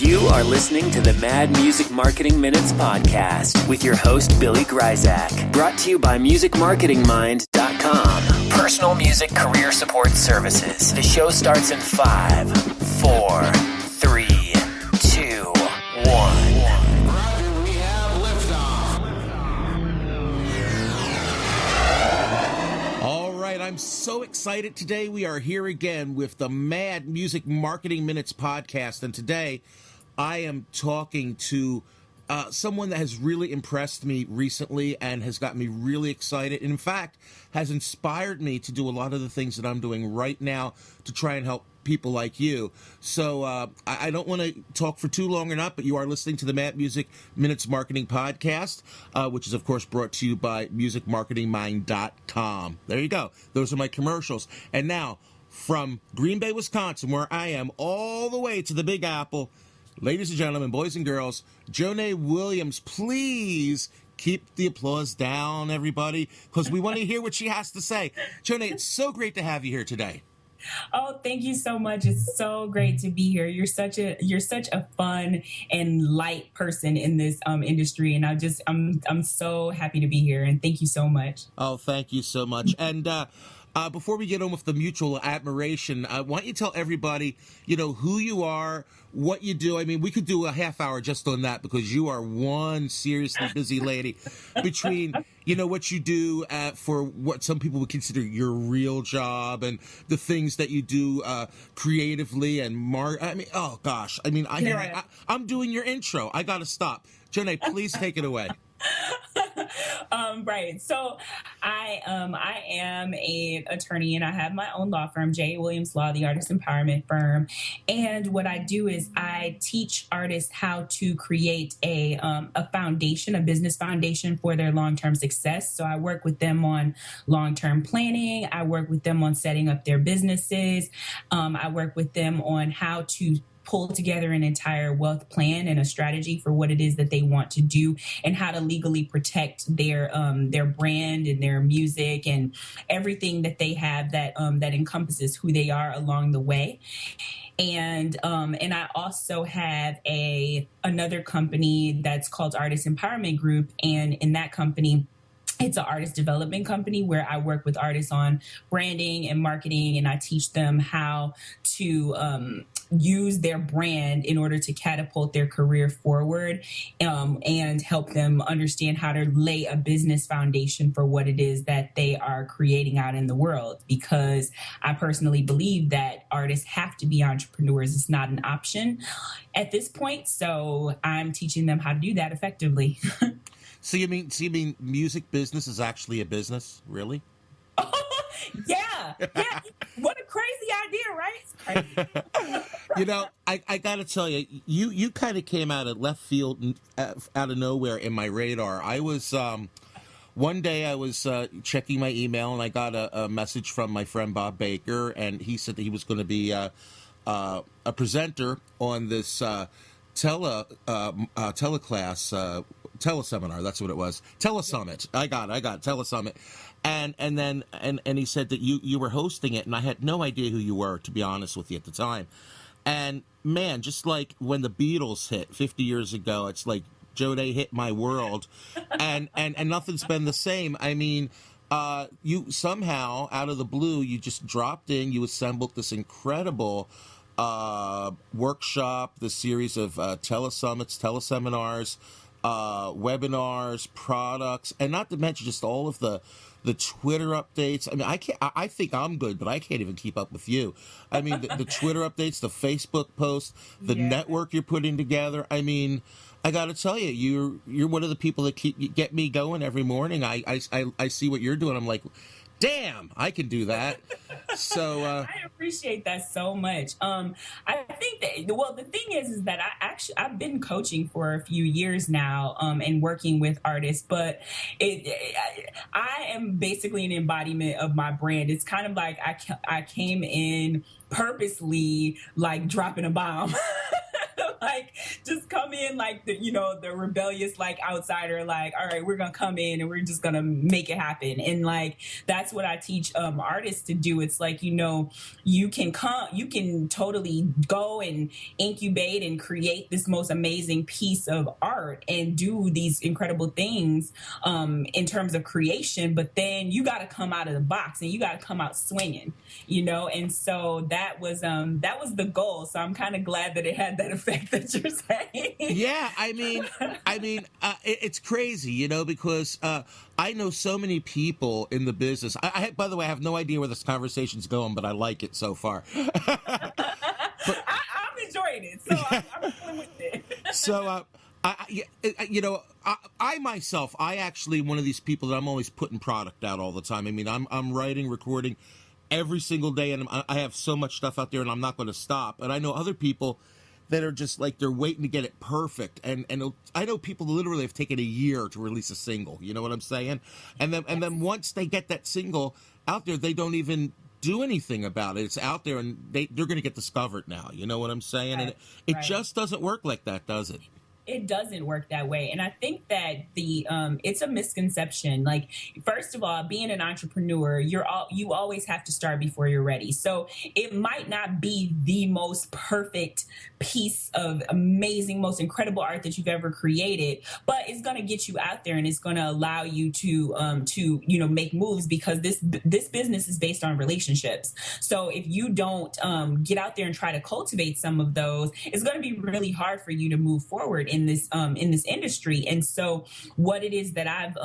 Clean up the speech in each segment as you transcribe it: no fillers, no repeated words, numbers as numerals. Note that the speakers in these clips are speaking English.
You are listening to the Mad Music Marketing Minutes podcast with your host, Billy Gryzak. Brought to you by MusicMarketingMind.com. Personal music career support services. The show starts in 5, 4, 3, 2, 1. I'm so excited. Today we are here again with the Mad Music Marketing Minutes podcast, and today I am talking to someone that has really impressed me recently and has got me really excited, and in fact has inspired me to do a lot of the things that I'm doing right now to try and help people like you. So I don't want to talk for too long or not, but you are listening to the Mad Music Minutes Marketing Podcast, which is, of course, brought to you by MusicMarketingMind.com. There you go. Those are my commercials. And now, from Green Bay, Wisconsin, where I am, all the way to the Big Apple, ladies and gentlemen, boys and girls, Jonay Williams, please keep the applause down, everybody, because we want to hear what she has to say. Jonay, it's so great to have you here today. Oh, thank you so much. It's so great to be here. You're such a fun and light person in this industry, and I'm so happy to be here. And thank you so much. Oh, thank you so much. And before we get on with the mutual admiration, why don't you tell everybody, who you are, what you do. I mean, we could do a half hour just on that because you are one seriously busy lady. Between, what you do for what some people would consider your real job and the things that you do creatively and oh gosh. I mean, I'm doing your intro. I got to stop. Jonay, please take it away. Right. So I am an attorney, and I have my own law firm, J. Williams Law, the artist empowerment firm. And what I do is I teach artists how to create a foundation, a business foundation for their long-term success. So I work with them on long-term planning. I work with them on setting up their businesses. I work with them on how to pull together an entire wealth plan and a strategy for what it is that they want to do and how to legally protect their brand and their music and everything that they have that encompasses who they are along the way. And I also have another company that's called Artist Empowerment Group, and in that company, it's an artist development company where I work with artists on branding and marketing, and I teach them how to use their brand in order to catapult their career forward and help them understand how to lay a business foundation for what it is that they are creating out in the world. Because I personally believe that artists have to be entrepreneurs. It's not an option at this point. So I'm teaching them how to do that effectively. So you mean music business is actually a business? Really? Yeah. What a crazy idea, right? It's crazy. I got to tell you, you kind of came out of left field, out of nowhere in my radar. I was, one day I was checking my email and I got a message from my friend Bob Baker, and he said that he was going to be a presenter on this teleseminar. That's what it was. Telesummit. I got it. Telesummit. And then he said that you were hosting it, and I had no idea who you were, to be honest with you, at the time. And man, just like when the Beatles hit 50 years ago, it's like Jonay hit my world, and nothing's been the same. I mean, you somehow out of the blue, you just dropped in, you assembled this incredible workshop, the series of telesummits, teleseminars, webinars, products, and not to mention just all of the Twitter updates. I mean, I think I'm good, but I can't even keep up with you. I mean, the Twitter updates, the Facebook posts, the network you're putting together. I mean, I got to tell you, you're one of the people that get me going every morning. I see what you're doing. I'm like, damn, I can do that. So I appreciate that so much. I think that, the thing is that I've been coaching for a few years now and working with artists, but I am basically an embodiment of my brand. It's kind of like I came in purposely like dropping a bomb. like just come in like the rebellious like outsider, like, all right, we're gonna come in and we're just gonna make it happen. And like that's what I teach artists to do. It's like, you can totally go and incubate and create this most amazing piece of art and do these incredible things in terms of creation, but then you got to come out of the box and you got to come out swinging, and so that was the goal. So I'm kind of glad that it had that effect that you're saying. Yeah, it's crazy, because I know so many people in the business. By the way, I have no idea where this conversation's going, but I like it so far. I'm enjoying it, so I'm feeling with it. So, I myself, I actually one of these people that I'm always putting product out all the time. I mean, I'm writing, recording every single day, and I have so much stuff out there, and I'm not going to stop. And I know other people that are just like they're waiting to get it perfect, and I know people literally have taken a year to release a single. You know what I'm saying? And then once they get that single out there, they don't even do anything about it. It's out there, and they're going to get discovered now. You know what I'm saying? Right. And it just doesn't work like that, does it? It doesn't work that way. And I think that it's a misconception. Like, first of all, being an entrepreneur, you always have to start before you're ready. So it might not be the most perfect piece of amazing, most incredible art that you've ever created, but it's going to get you out there and it's going to allow you to make moves, because this business is based on relationships. So if you don't get out there and try to cultivate some of those, it's going to be really hard for you to move forward in this industry. And so what it is that I've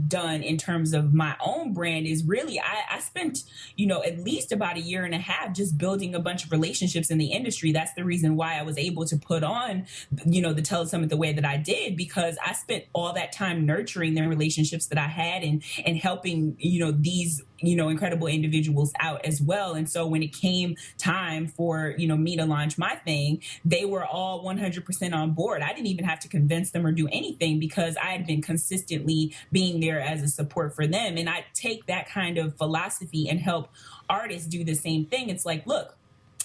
done in terms of my own brand is really I spent at least about a year and a half just building a bunch of relationships in the industry. That's the reason why I was able to put on the Telesummit the way that I did, because I spent all that time nurturing the relationships that I had and helping these incredible individuals out as well. And so when it came time for me to launch my thing, they were all 100% on board. I didn't even have to convince them or do anything, because I had been consistently being there as a support for them. And I take that kind of philosophy and help artists do the same thing. It's like, look,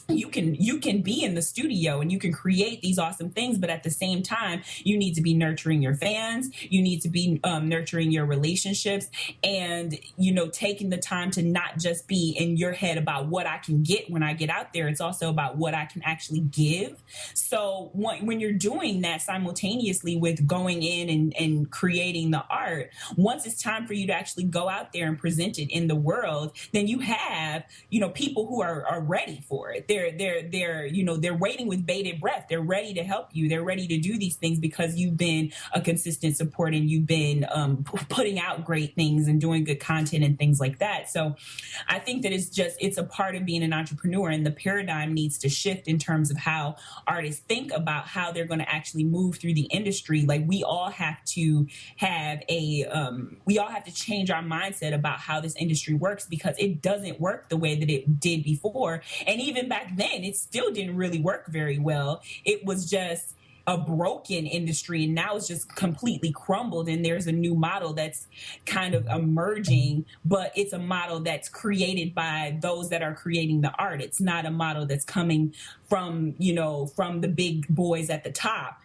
you can be in the studio and you can create these awesome things, but at the same time, you need to be nurturing your fans. You need to be nurturing your relationships, and taking the time to not just be in your head about what I can get when I get out there. It's also about what I can actually give. So when you're doing that simultaneously with going in and creating the art, once it's time for you to actually go out there and present it in the world, then you have people who are ready for it. They're waiting with bated breath. They're ready to help you. They're ready to do these things because you've been a consistent support and you've been putting out great things and doing good content and things like that. So I think that it's a part of being an entrepreneur, and the paradigm needs to shift in terms of how artists think about how they're going to actually move through the industry. Like, we all have to change our mindset about how this industry works, because it doesn't work the way that it did before. And even back then, it still didn't really work very well. It was just a broken industry, and now it's just completely crumbled, and there's a new model that's kind of emerging, but it's a model that's created by those that are creating the art. It's not a model that's coming from the big boys at the top,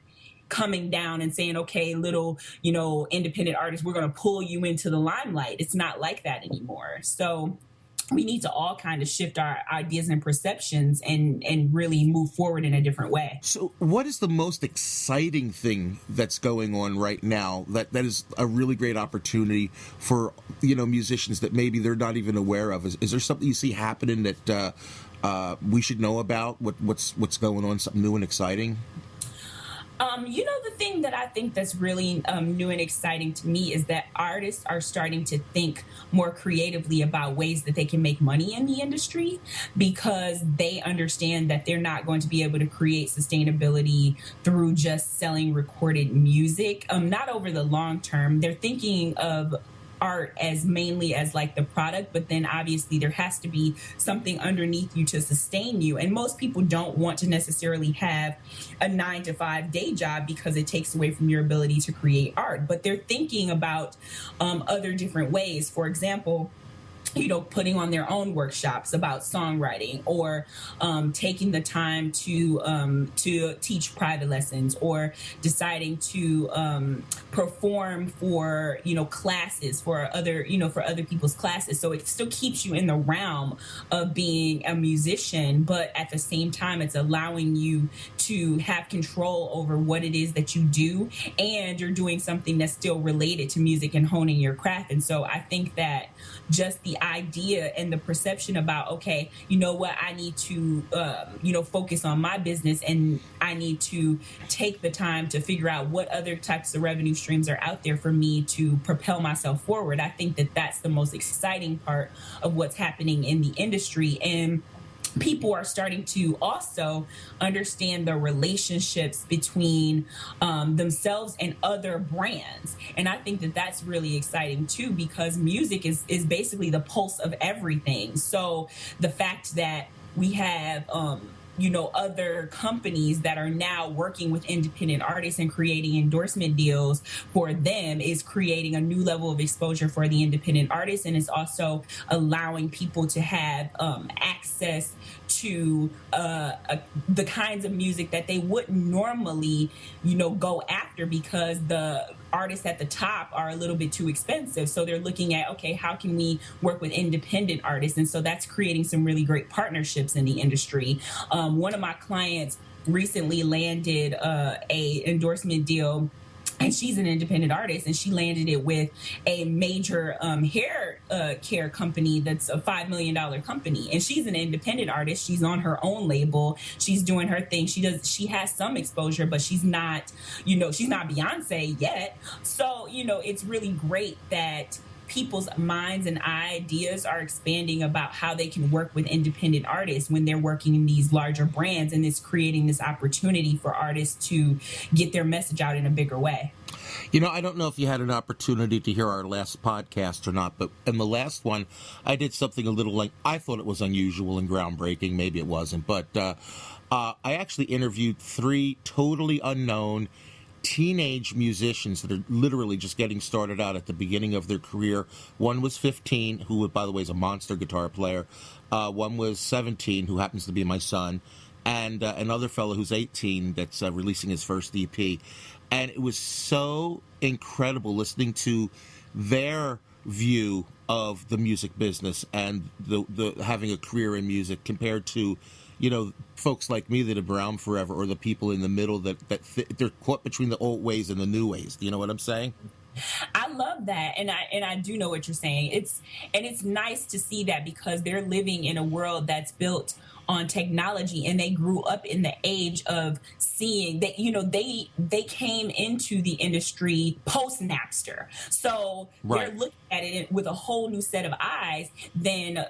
coming down and saying, okay, little, independent artists, we're going to pull you into the limelight. It's not like that anymore. So we need to all kind of shift our ideas and perceptions and really move forward in a different way. So what is the most exciting thing that's going on right now that is a really great opportunity for, musicians that maybe they're not even aware of? Is there something you see happening that we should know about? What's going on, something new and exciting? The thing that I think that's really new and exciting to me is that artists are starting to think more creatively about ways that they can make money in the industry, because they understand that they're not going to be able to create sustainability through just selling recorded music, not over the long term. They're thinking of art as mainly as like the product, but then obviously there has to be something underneath you to sustain you. And most people don't want to necessarily have a 9-to-5 day job because it takes away from your ability to create art, but they're thinking about other different ways. For example, putting on their own workshops about songwriting, or taking the time to teach private lessons, or deciding to perform for classes for other people's classes. So it still keeps you in the realm of being a musician, but at the same time, it's allowing you to have control over what it is that you do, and you're doing something that's still related to music and honing your craft. And so I think that just the idea and the perception about, okay, you know what, I need to focus on my business, and I need to take the time to figure out what other types of revenue streams are out there for me to propel myself forward. I think that that's the most exciting part of what's happening in the industry. And people are starting to also understand the relationships between themselves and other brands. And I think that that's really exciting too, because music is basically the pulse of everything. So the fact that we have other companies that are now working with independent artists and creating endorsement deals for them is creating a new level of exposure for the independent artists. And it's also allowing people to have access to the kinds of music that they wouldn't normally, go after, because the artists at the top are a little bit too expensive. So they're looking at, okay, how can we work with independent artists? And so that's creating some really great partnerships in the industry. One of my clients recently landed a endorsement deal, and she's an independent artist, and she landed it with a major hair care company that's a $5 million company. And she's an independent artist. She's on her own label. She's doing her thing. She has some exposure, but she's not Beyonce yet. So, it's really great that people's minds and ideas are expanding about how they can work with independent artists when they're working in these larger brands, and it's creating this opportunity for artists to get their message out in a bigger way. I don't know if you had an opportunity to hear our last podcast or not, but in the last one, I did something a little I thought it was unusual and groundbreaking. Maybe it wasn't, but I actually interviewed 3 totally unknown teenage musicians that are literally just getting started out at the beginning of their career. One was 15, who, by the way, is a monster guitar player. One was 17, who happens to be my son, and another fellow who's 18 that's releasing his first EP. And it was so incredible listening to their view of the music business and the having a career in music compared to folks like me that have been around forever, or the people in the middle that they're caught between the old ways and the new ways. Do you know what I'm saying? I love that, and I do know what you're saying. It's nice to see that, because they're living in a world that's built on technology, and they grew up in the age of seeing that, they came into the industry post Napster. So They're looking at it with a whole new set of eyes than,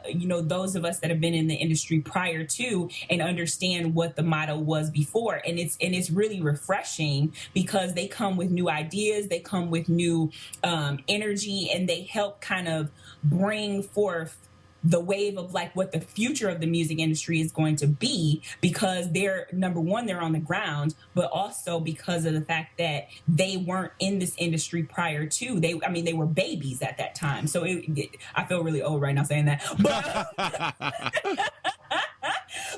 those of us that have been in the industry prior to and understand what the motto was before. And it's really refreshing, because they come with new ideas, they come with new energy, and they help kind of bring forth the wave of what the future of the music industry is going to be, because they're, number one, they're on the ground, but also because of the fact that they weren't in this industry prior to. They were babies at that time. So I feel really old right now saying that, but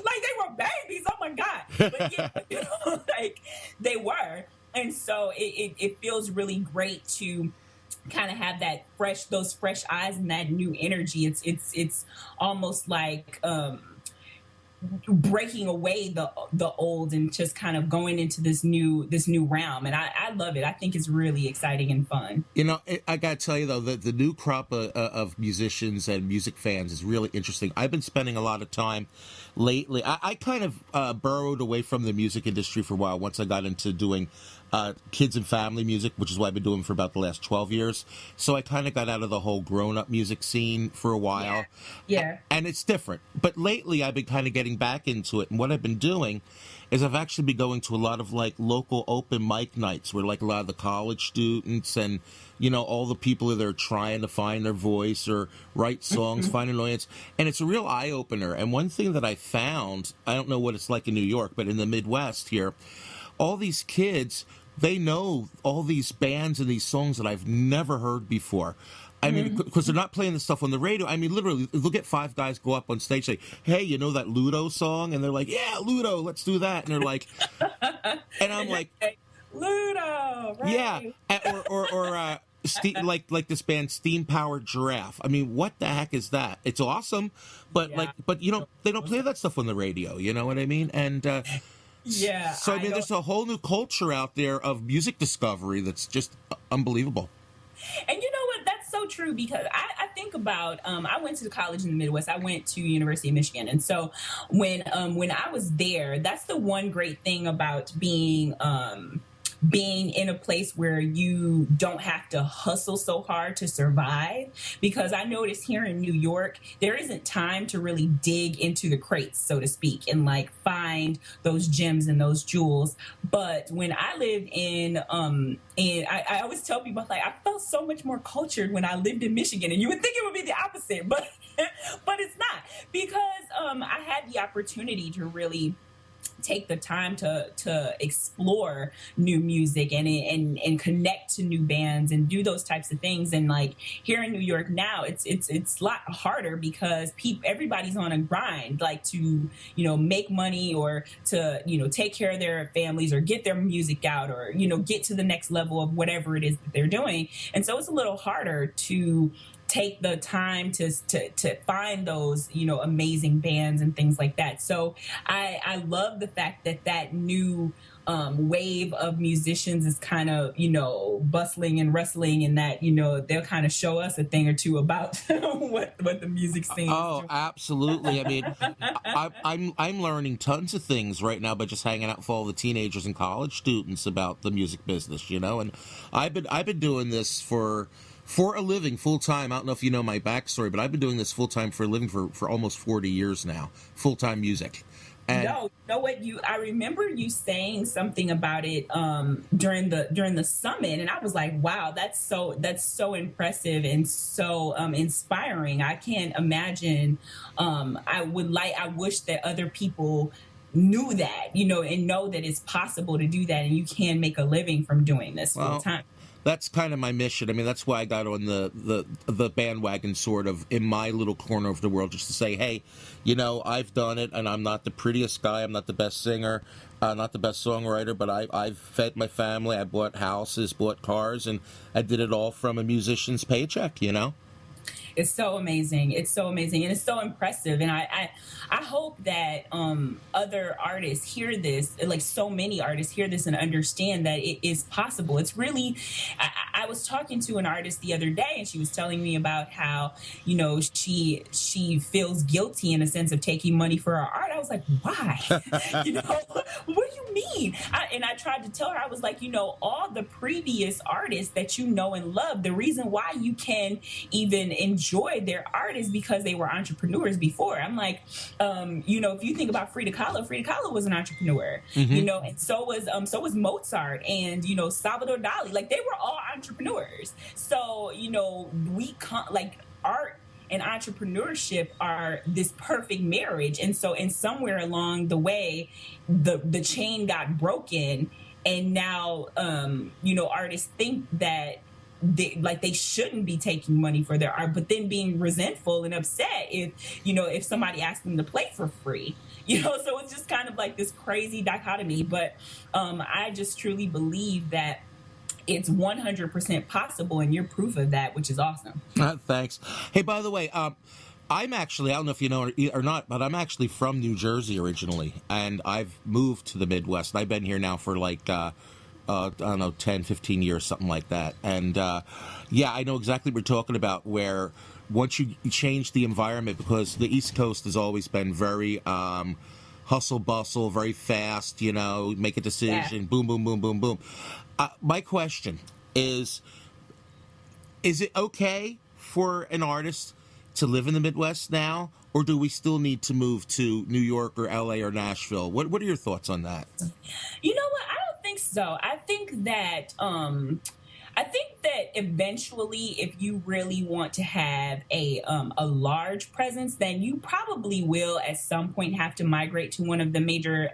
they were babies. Oh my God. But yeah, they were. And so it feels really great to kind of have those fresh eyes and that new energy. It's almost like breaking away the old and just kind of going into this new realm. And I love it. I think it's really exciting and fun. I got to tell you, though, that the new crop of musicians and music fans is really interesting. I've been spending a lot of time lately. I kind of burrowed away from the music industry for a while once I got into doing kids and family music, which is what I've been doing for about the last 12 years. So I kind of got out of the whole grown-up music scene for a while. Yeah. And it's different. But lately I've been kind of getting back into it. And what I've been doing is I've actually been going to a lot of local open mic nights where a lot of the college students and, all the people that are trying to find their voice or write songs, find an audience. And it's a real eye-opener. And one thing that I found, I don't know what it's like in New York, but in the Midwest here, all these kids, they know all these bands and these songs that I've never heard before. I mean, because they're not playing the stuff on the radio. I mean, literally, they'll get five guys go up on stage, say, "Hey, you know that Ludo song?" And they're like, "Yeah, Ludo, let's do that." And they're like, and I'm like, Ludo, "Yeah," right? like this band, Steam Powered Giraffe. I mean, what the heck is that? It's awesome, but Yeah. but you know, they don't play that stuff on the radio. You know what I mean? And Yeah. so I mean, there's a whole new culture out there of music discovery that's just unbelievable. And you know what? That's so true because I think about I went to college in the Midwest. I went to University of Michigan, and so when I was there, that's the one great thing about being in a place where you don't have to hustle so hard to survive. Because I noticed here in New York, there isn't time to really dig into the crates, so to speak, and like find those gems and those jewels. But when I lived and I always tell people, like, I felt so much more cultured when I lived in Michigan, and you would think it would be the opposite, but but it's not, because I had the opportunity to really take the time to explore new music and connect to new bands and do those types of things. And like here in New York now, it's a lot harder because everybody's on a grind, like to, you know, make money or to, you know, take care of their families or get their music out or, you know, get to the next level of whatever it is that they're doing. And so it's a little harder to take the time to find those, you know, amazing bands and things like that. So I love the fact that new wave of musicians is kind of, you know, bustling and rustling, and that, you know, they'll kind of show us a thing or two about what the music scene is. Oh, absolutely. I mean, I'm learning tons of things right now by just hanging out with all the teenagers and college students about the music business, you know. And I've been doing this for a living, full time. I don't know if you know my backstory, but I've been doing this full time for a living for almost 40 years now, full time music. And no, you know what? I remember you saying something about it during the summit, and I was like, wow, that's so impressive and so inspiring. I can't imagine. I wish that other people knew that, you know, and know that it's possible to do that, and you can make a living from doing this full time. That's kind of my mission. I mean, that's why I got on the bandwagon, sort of, in my little corner of the world, just to say, hey, you know, I've done it, and I'm not the prettiest guy, I'm not the best singer, not the best songwriter, but I've fed my family, I bought houses, bought cars, and I did it all from a musician's paycheck, you know? It's so amazing. It's so amazing. And it's so impressive. And I hope that other artists hear this, like so many artists hear this and understand that it is possible. It's really, I was talking to an artist the other day, and she was telling me about how, you know, she feels guilty in a sense of taking money for her art. I was like, why? You know, what do you mean? And I tried to tell her, I was like, you know, all the previous artists that you know and love, the reason why you can even enjoy their art is because they were entrepreneurs before. I'm like, you know, if you think about Frida Kahlo was an entrepreneur, Mm-hmm. you know, and so was Mozart and, you know, Salvador Dali. Like, they were all entrepreneurs. So, you know, like art and entrepreneurship are this perfect marriage. And so, and somewhere along the way, the chain got broken, and now, you know, artists think that they shouldn't be taking money for their art, but then being resentful and upset if somebody asks them to play for free, you know. So it's just kind of like this crazy dichotomy. But I just truly believe that it's 100% possible, and you're proof of that, which is awesome. Thanks. Hey, by the way, I'm actually, I don't know if you know or not, but I'm actually from New Jersey originally, and I've moved to the Midwest. I've been here now for like I don't know, 10, 15 years, something like that. And yeah, I know exactly what you're talking about, where once you change the environment, because the East Coast has always been very hustle bustle, very fast, you know, make a decision, boom, boom, boom, boom, boom. My question is it okay for an artist to live in the Midwest now, or do we still need to move to New York or LA or Nashville? What are your thoughts on that? You know what? I don't think so. I think that eventually, if you really want to have a large presence, then you probably will at some point have to migrate to one of the major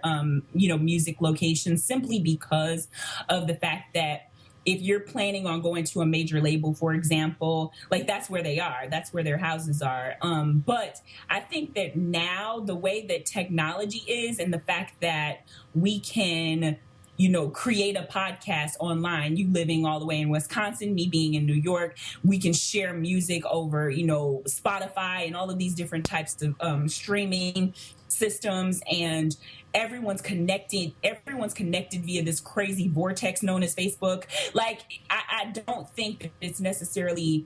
you know, music locations, simply because of the fact that if you're planning on going to a major label, for example, like that's where they are, that's where their houses are. But I think that now the way that technology is and the fact that we can, you know, create a podcast online, you living all the way in Wisconsin, me being in New York, we can share music over, you know, Spotify and all of these different types of streaming systems, and everyone's connected via this crazy vortex known as Facebook. Like, I don't think that it's necessarily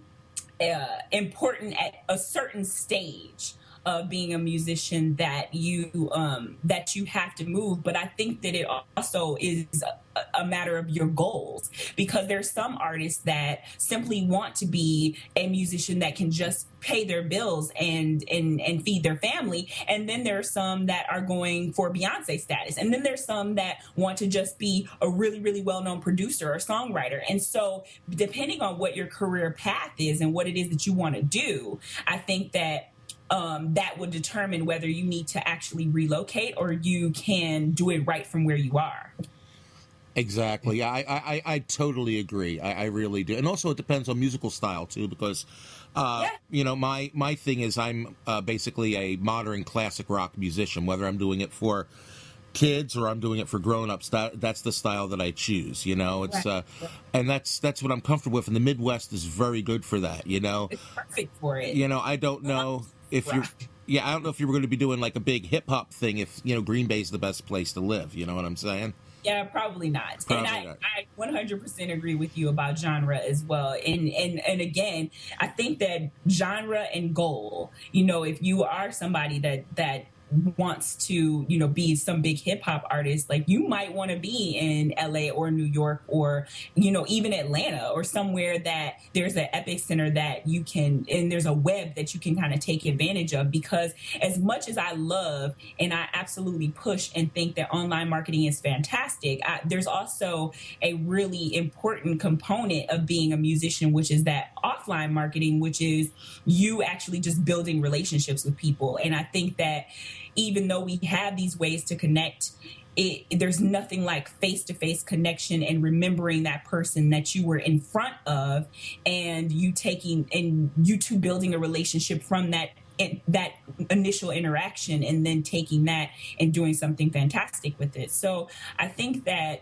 important at a certain stage of being a musician that you have to move, but I think that it also is a matter of your goals, because there's some artists that simply want to be a musician that can just pay their bills and feed their family, and then there are some that are going for Beyonce status, and then there's some that want to just be a really, really well-known producer or songwriter. And so depending on what your career path is and what it is that you want to do, I think that that would determine whether you need to actually relocate or you can do it right from where you are. Exactly. Yeah, I totally agree. I really do. And also it depends on musical style, too, because, you know, my thing is I'm basically a modern classic rock musician, whether I'm doing it for kids or I'm doing it for grown-ups. That's the style that I choose, you know. It's and that's what I'm comfortable with, and the Midwest is very good for that, you know. It's perfect for it. You know, I don't know if you're I don't know if you were going to be doing like a big hip-hop thing if, you know, Green Bay's the best place to live, you know what I'm saying? Yeah, probably not. And I 100% agree with you about genre as well. And again, I think that genre and goal, you know, if you are somebody that wants to, you know, be some big hip hop artist, like you might want to be in LA or New York or, you know, even Atlanta or somewhere that there's an epicenter that you can, and there's a web that you can kind of take advantage of. Because as much as I love and I absolutely push and think that online marketing is fantastic, there's also a really important component of being a musician, which is that offline marketing, which is you actually just building relationships with people. And I think that even though we have these ways to connect, there's nothing like face-to-face connection and remembering that person that you were in front of, and you two building a relationship from that initial interaction, and then taking that and doing something fantastic with it. So I think that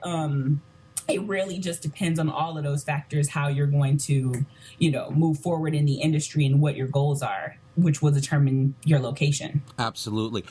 it really just depends on all of those factors, how you're going to, you know, move forward in the industry and what your goals are, which will determine your location. Absolutely.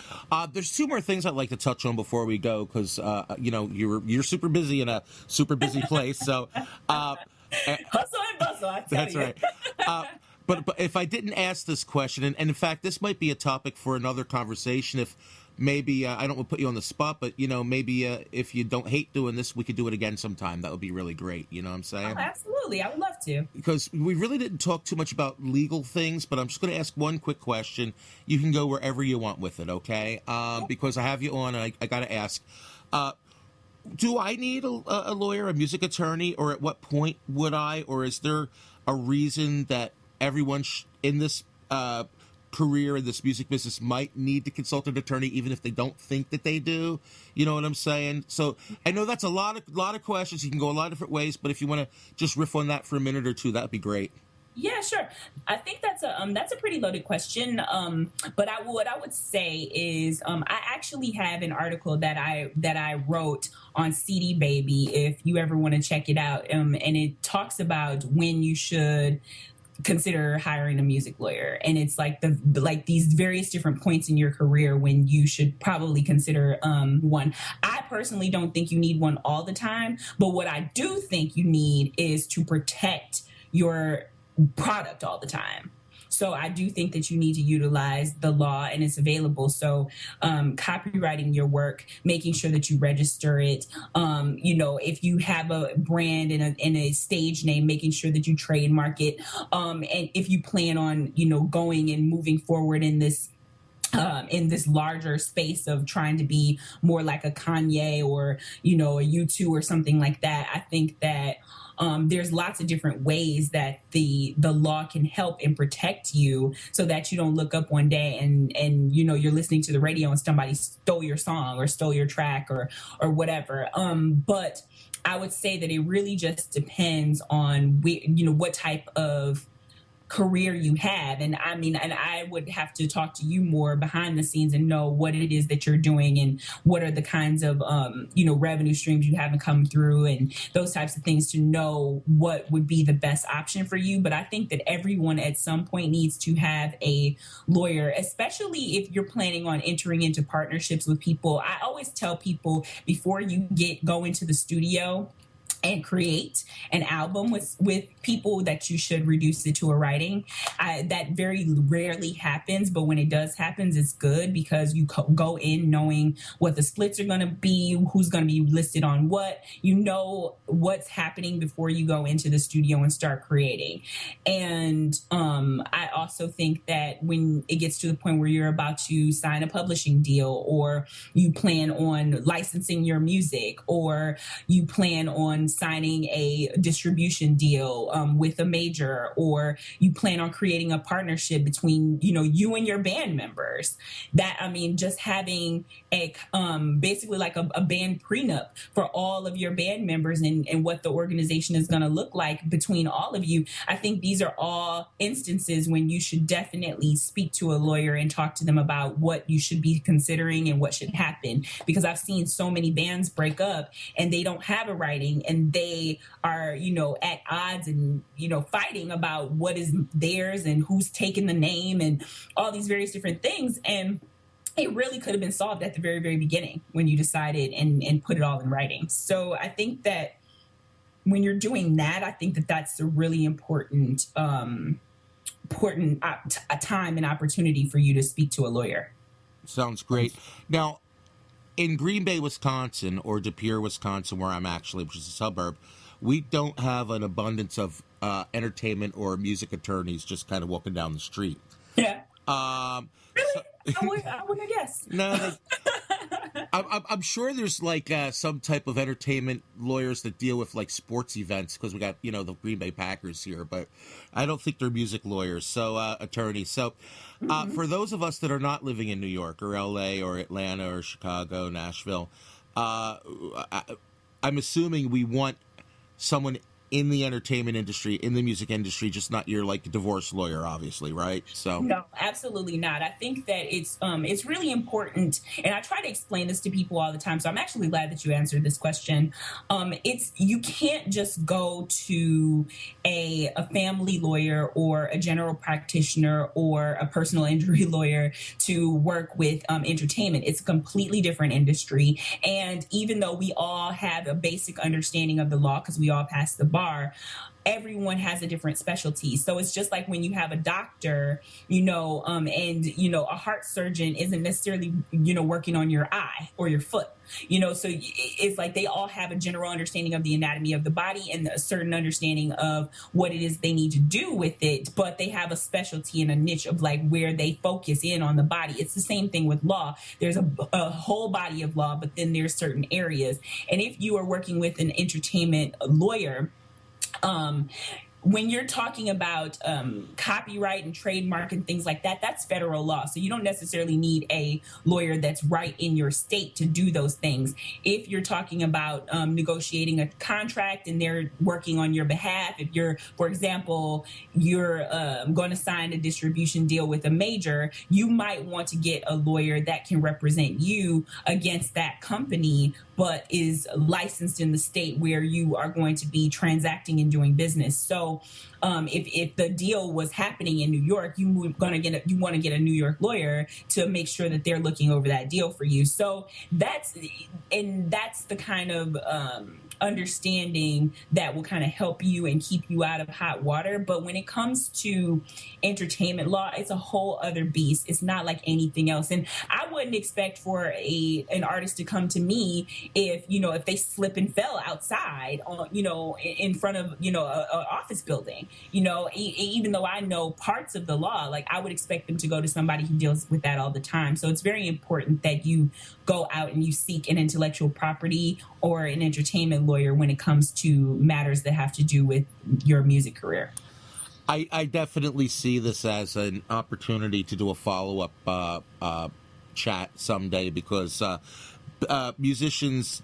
There's two more things I'd like to touch on before we go, because you know, you're super busy in a super busy place. So hustle and bustle, I tell that's you. right. But if I didn't ask this question, and in fact, this might be a topic for another conversation. If maybe I don't want to put you on the spot, but, you know, maybe if you don't hate doing this, we could do it again sometime. That would be really great. You know what I'm saying? Oh, absolutely. I would love to. Because we really didn't talk too much about legal things, but I'm just going to ask one quick question. You can go wherever you want with it, okay? Because I have you on, and I got to ask, do I need a lawyer, a music attorney, or at what point would I? Or is there a reason that everyone in this career in this music business might need to consult an attorney, even if they don't think that they do? You know what I'm saying? So I know that's a lot of questions. You can go a lot of different ways, but if you want to just riff on that for a minute or two, that'd be great. Yeah, sure. I think that's a pretty loaded question. But what I would say is I actually have an article that I wrote on CD Baby, if you ever want to check it out, and it talks about when you should consider hiring a music lawyer, and it's like these various different points in your career when you should probably consider one. I personally don't think you need one all the time, but what I do think you need is to protect your product all the time. So I do think that you need to utilize the law, and it's available. So copywriting your work, making sure that you register it. You know, if you have a brand and a stage name, making sure that you trademark it. And if you plan on, you know, going and moving forward in this larger space of trying to be more like a Kanye or, you know, a U2 or something like that, I think that there's lots of different ways that the law can help and protect you, so that you don't look up one day and you know, you're listening to the radio and somebody stole your song or stole your track or whatever. But I would say that it really just depends on what type of career you have. And I mean, and I would have to talk to you more behind the scenes and know what it is that you're doing and what are the kinds of revenue streams you haven't come through and those types of things to know what would be the best option for you. But I think that everyone at some point needs to have a lawyer, especially if you're planning on entering into partnerships with people. I always tell people before you go into the studio and create an album with people that you should reduce it to a writing. That very rarely happens, but when it does happen, it's good because you go in knowing what the splits are going to be, who's going to be listed on what, what's happening before you go into the studio and start creating. And I also think that when it gets to the point where you're about to sign a publishing deal, or you plan on licensing your music, or you plan on signing a distribution deal with a major, or you plan on creating a partnership between you and your band members, that I mean just having a basically like a band prenup for all of your band members and what the organization is going to look like between all of you. I think these are all instances when you should definitely speak to a lawyer and talk to them about what you should be considering and what should happen, because I've seen so many bands break up and they don't have a writing and they are, at odds and, fighting about what is theirs and who's taking the name and all these various different things. And it really could have been solved at the very, very beginning when you decided and put it all in writing. So I think that when you're doing that, I think that that's a really important time and opportunity for you to speak to a lawyer. Sounds great. Now, in Green Bay, Wisconsin, or De Pere, Wisconsin, where I'm actually, which is a suburb, we don't have an abundance of entertainment or music attorneys just kind of walking down the street. Yeah. Really? So, I wouldn't guess. No, I'm sure there's like some type of entertainment lawyers that deal with like sports events, because we got the Green Bay Packers here, but I don't think they're music lawyers, so attorneys. So for those of us that are not living in New York or LA or Atlanta or Chicago, Nashville, I'm assuming we want someone in the entertainment industry, in the music industry, just not your like divorce lawyer, obviously, right? So no, absolutely not. I think that it's really important, and I try to explain this to people all the time. So I'm actually glad that you answered this question. You can't just go to a family lawyer or a general practitioner or a personal injury lawyer to work with entertainment. It's a completely different industry, and even though we all have a basic understanding of the law because we all passed the bar, everyone has a different specialty. So it's just like when you have a doctor, and a heart surgeon isn't necessarily, working on your eye or your foot, so it's like they all have a general understanding of the anatomy of the body and a certain understanding of what it is they need to do with it, but they have a specialty and a niche of like where they focus in on the body. It's the same thing with law. There's a whole body of law, but then there's certain areas. And if you are working with an entertainment lawyer, when you're talking about copyright and trademark and things like that, that's federal law. So you don't necessarily need a lawyer that's right in your state to do those things. If you're talking about negotiating a contract and they're working on your behalf, if you're, for example, you're going to sign a distribution deal with a major, you might want to get a lawyer that can represent you against that company, but is licensed in the state where you are going to be transacting and doing business. So if the deal was happening in New York, you want to get a New York lawyer to make sure that they're looking over that deal for you. So that's the kind of understanding that will kind of help you and keep you out of hot water. But when it comes to entertainment law, it's a whole other beast. It's not like anything else. And I wouldn't expect for an artist to come to me if they slip and fell outside on, in front of, an office building, even though I know parts of the law, like I would expect them to go to somebody who deals with that all the time. So it's very important that you go out and you seek an intellectual property or an entertainment lawyer when it comes to matters that have to do with your music career. I definitely see this as an opportunity to do a follow-up chat someday, because musicians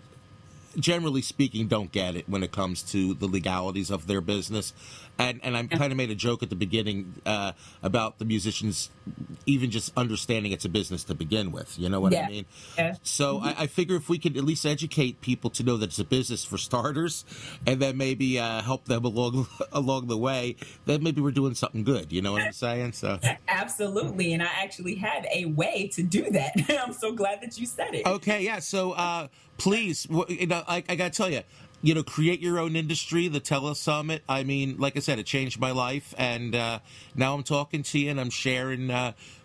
generally speaking, don't get it when it comes to the legalities of their business. And I kind of made a joke at the beginning about the musicians even just understanding it's a business to begin with. You know what I mean? Yeah. So I figure if we could at least educate people to know that it's a business for starters, and then maybe help them along the way, then maybe we're doing something good. You know what I'm saying? So Absolutely. And I actually have a way to do that. I'm so glad that you said it. okay, yeah. So please, I got to tell you. Create your own industry, the Tele Summit. I mean, like I said, it changed my life. And now I'm talking to you and I'm sharing,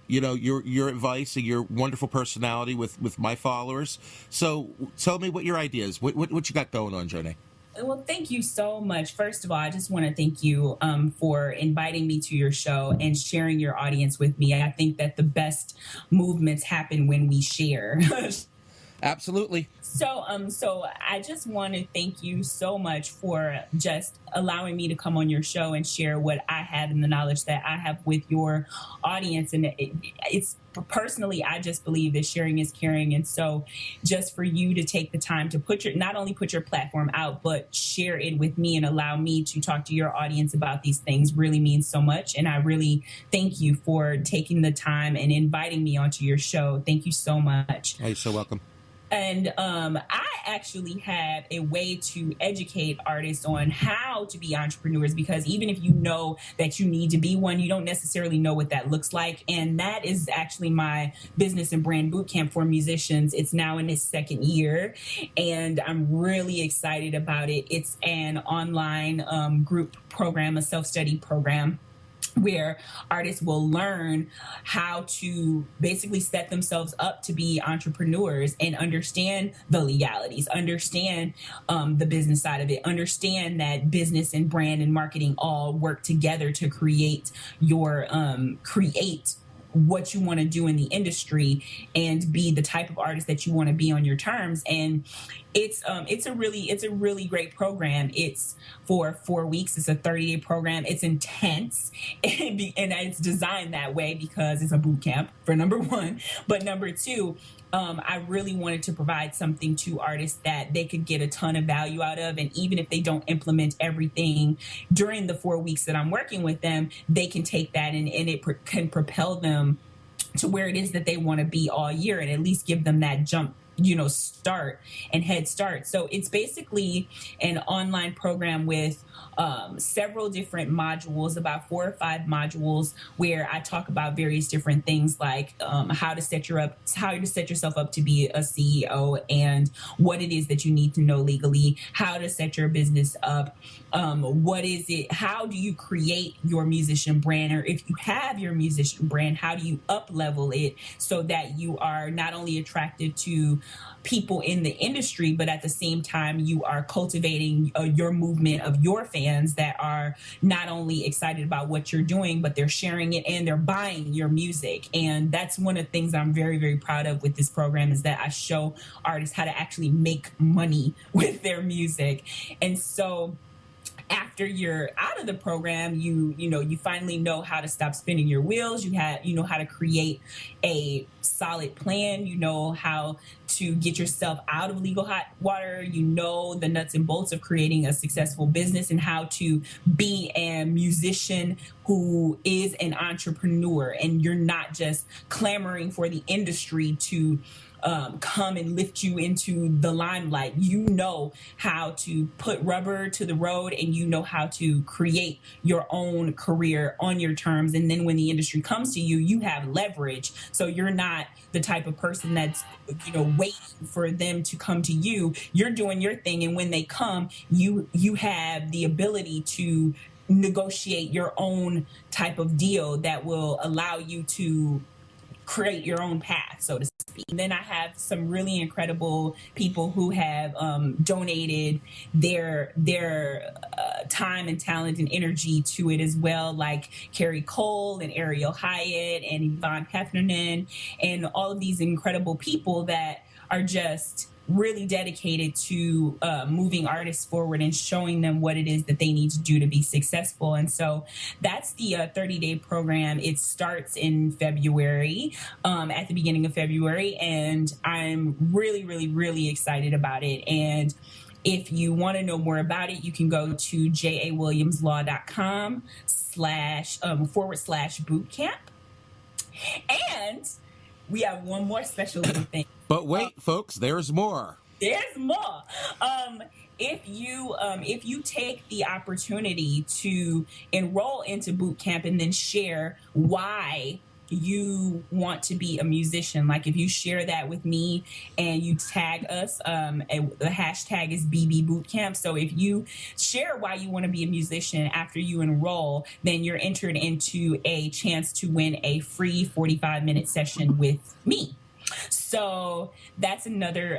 your advice and your wonderful personality with my followers. So tell me what your idea is. What you got going on, Johnny? Well, thank you so much. First of all, I just want to thank you for inviting me to your show and sharing your audience with me. I think that the best movements happen when we share. Absolutely. So I just want to thank you so much for just allowing me to come on your show and share what I have and the knowledge that I have with your audience. And it's personally, I just believe that sharing is caring. And so just for you to take the time to not only put your platform out, but share it with me and allow me to talk to your audience about these things really means so much. And I really thank you for taking the time and inviting me onto your show. Thank you so much. Oh, you're so welcome. And I actually have a way to educate artists on how to be entrepreneurs, because even if you know that you need to be one, you don't necessarily know what that looks like. And that is actually my business and brand bootcamp for musicians. It's now in its second year, and I'm really excited about it. It's an online group program, a self-study program, where artists will learn how to basically set themselves up to be entrepreneurs and understand the legalities, understand the business side of it, understand that business and brand and marketing all work together to create what you want to do in the industry and be the type of artist that you want to be on your terms. And it's a really great program. It's for 4 weeks. It's a 30-day program. It's intense, and it's designed that way because it's a boot camp, for number one. But number two, I really wanted to provide something to artists that they could get a ton of value out of. And even if they don't implement everything during the 4 weeks that I'm working with them, they can take that and it can propel them to where it is that they want to be all year, and at least give them that jump, start and head start. So it's basically an online program with several different modules, about 4 or 5 modules, where I talk about various different things like how to set yourself up to be a CEO, and what it is that you need to know legally, how to set your business up, what is it, how do you create your musician brand, or if you have your musician brand, how do you up level it so that you are not only attractive to people in the industry, but at the same time you are cultivating your movement of your fans that are not only excited about what you're doing, but they're sharing it and they're buying your music. And that's one of the things I'm very, very proud of with this program, is that I show artists how to actually make money with their music. And so after you're out of the program, you finally know how to stop spinning your wheels. You know how to create a solid plan. You know how to get yourself out of legal hot water. You know the nuts and bolts of creating a successful business, and how to be a musician who is an entrepreneur, and you're not just clamoring for the industry to come and lift you into the limelight. You know how to put rubber to the road, and you know how to create your own career on your terms. And then when the industry comes to you, you have leverage. So you're not the type of person that's, waiting for them to come to you. You're doing your thing. And when they come, you have the ability to negotiate your own type of deal that will allow you to create your own path, so to speak. And then I have some really incredible people who have donated their time and talent and energy to it as well, like Carrie Cole and Ariel Hyatt and Yvonne Heffernan, and all of these incredible people that are just really dedicated to moving artists forward and showing them what it is that they need to do to be successful. And so that's the 30-day program. It starts in February, at the beginning of February, and I'm really, really, really excited about it. And If you want to know more about it, you can go to jawilliamslaw.com / /boot camp. And we have one more special little thing. But wait, folks, there's more. There's more. If you take the opportunity to enroll into boot camp and then share why you want to be a musician, like if you share that with me and you tag us, the hashtag is BB Bootcamp. So if you share why you want to be a musician after you enroll, then you're entered into a chance to win a free 45-minute session with me. So that's another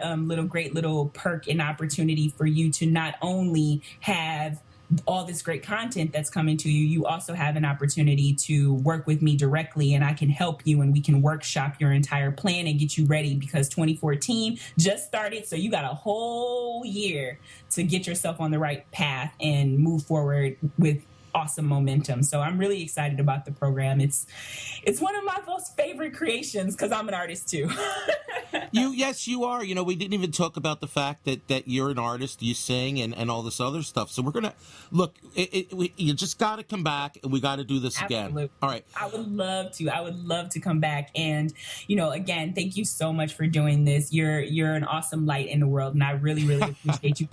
great little perk and opportunity for you to not only have all this great content that's coming to you, you also have an opportunity to work with me directly, and I can help you and we can workshop your entire plan and get you ready, because 2014 just started. So you got a whole year to get yourself on the right path and move forward with awesome momentum. So I'm really excited about the program. It's one of my most favorite creations because I'm an artist too. Yes, you are. You know, we didn't even talk about the fact that you're an artist, you sing, and all this other stuff. So we're going to, look, you just got to come back, and we got to do this Absolutely. again. All right. I would love to come back. And, again, thank you so much for doing this. You're an awesome light in the world, and I really, really appreciate you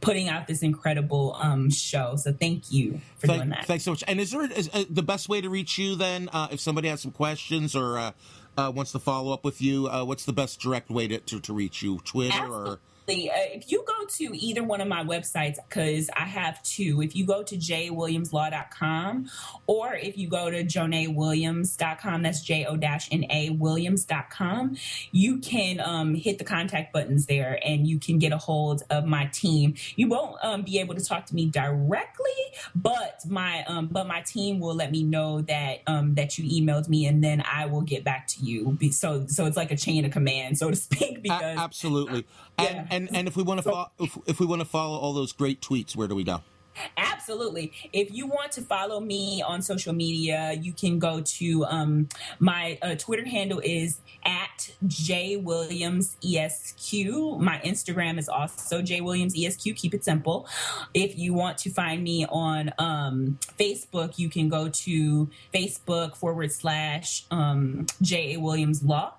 putting out this incredible show. So thank you for doing that. Thanks so much. And is the best way to reach you then, if somebody has some questions or wants to follow up with you, what's the best direct way to reach you? Twitter Absolutely. or? If you go to either one of my websites, because I have two, if you go to jawilliamslaw.com or if you go to jonawilliams.com, that's JO-NA Williams.com, you can hit the contact buttons there and you can get a hold of my team. You won't be able to talk to me directly, but my team will let me know that that you emailed me, and then I will get back to you. So it's like a chain of command, so to speak. Because absolutely. Yeah. And if we want to if we want to follow all those great tweets, where do we go? Absolutely. If you want to follow me on social media, you can go to my Twitter handle is @JWilliamsESQ. My Instagram is also JWilliamsESQ. Keep it simple. If you want to find me on Facebook, you can go to Facebook / J.A. Williams Law.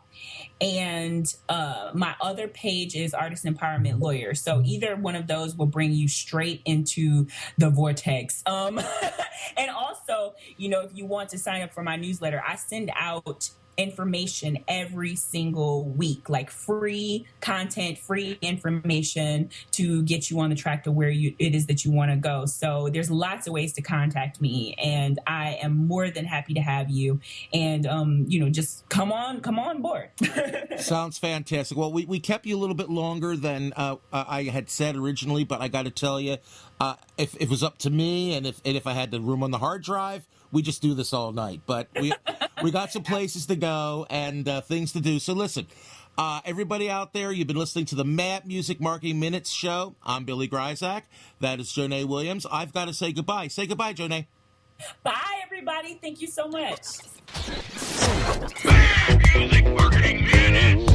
And my other page is Artist Empowerment Lawyer. So either one of those will bring you straight into the vortex. And also, if you want to sign up for my newsletter, I send out information every single week, like free content, free information to get you on the track to where it is that you want to go. So there's lots of ways to contact me, and I am more than happy to have you. And just come on board. Sounds fantastic. Well, we kept you a little bit longer than I had said originally, but I got to tell you, if it was up to me, and if I had the room on the hard drive, we just do this all night. But we got some places to go and things to do. So listen, everybody out there, you've been listening to the Mad Music Marketing Minutes show. I'm Billy Gryzak. That is Jonay Williams. I've got to say goodbye. Say goodbye, Jonay. Bye, everybody. Thank you so much. Mad Music Marketing Minutes.